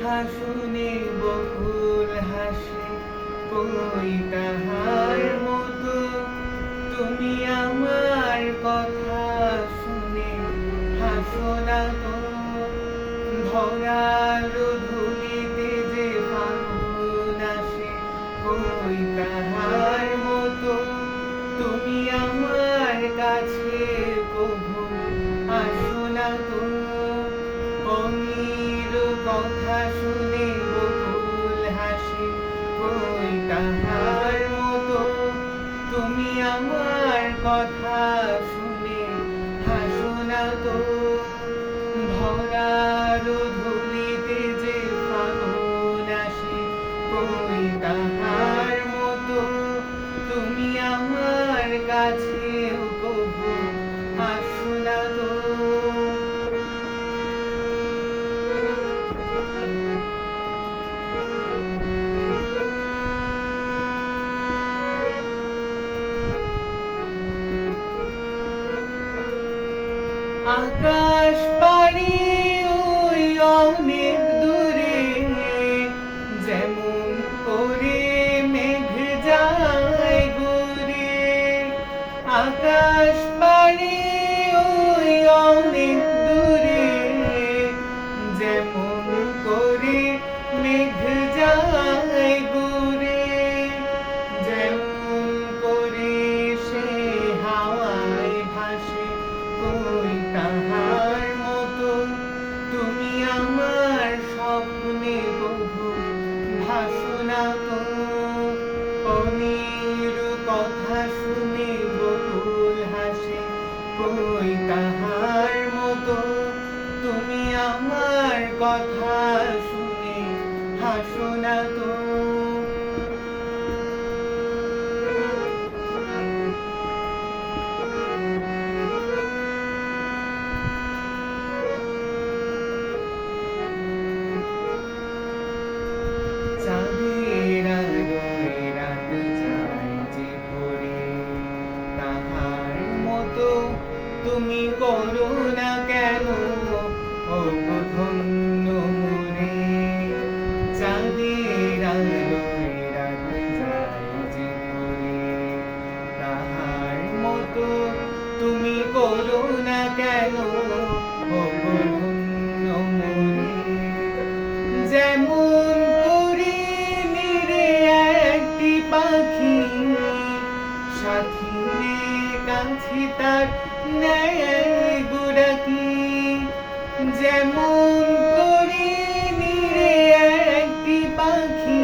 কথা শুনে বকুল হাসে, কই তাহার মতো তুমি আমার কথা শুনে হাসো না তো। ভরার ধুলিতে যে ফাগুন আসে, কই তাহার মতো তুমি আমার কাছে কভু আসো না তো। অনির কথা শুনে বকুল হাসে, কই তাহার মতো তুমি আমার কথা শুনে হাসো না তো। ভরার ধুলিতে যে ফাগুন আসে, কই তাহার মতো তুমি আমার কাছেও কভু আসো না তো। আকাশ পাড়ি ওই অনেক দূরে, যেমন করে মেঘ যায় ঘুরে। আকাশ পাড়ি ওই অনেক দূরে, যেমন করে মেঘ যায় ঘুরে। যেমন করে সে হাওয়ায় ভাসে, কই তাহার মতো তুমি আমার স্বপ্নে কভু ভাসো না তো। অনির কথা শুনে বকুল হাসে, কই তাহার মতো তুমি আমার কথা শুনে হাসো না তো। চাঁদের আলোয় রাত যায় যে ভরে, তাহার মতো তুমি করো না কেন ও ধন্য মোরে। চাঁদের আলোয় রাত যায় যে ভরে, তাহার মতো তুমি করো না কেন ও ধন্য মোরে। যেমন করে নিরে একটি পাখি, সাথী রে কাছে তার নেয় গোড়াকি। যেমন করে নিরে একটি পাখি,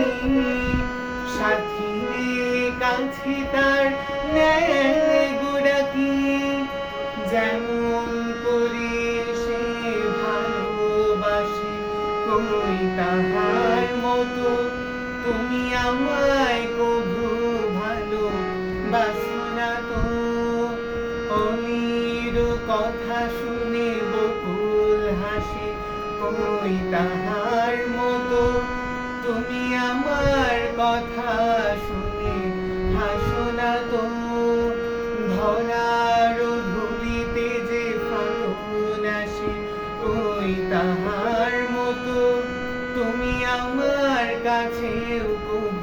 সাথী রে কাছে তার নেয় গোড়াকি। যেমন করে সে ভালোবাসে, কই তাহার মতো তুমি আমায় কভু ভালোবাসো না তো। অনির কথা শুনে বকুল হাসে, কই তাহার মতো তুমি আমার কথা শুনে হাসো না তো। ধরার ধুলিতে যে ফাগুন আসে, কই তাহার মতো তুমি আমার কাছেও কভু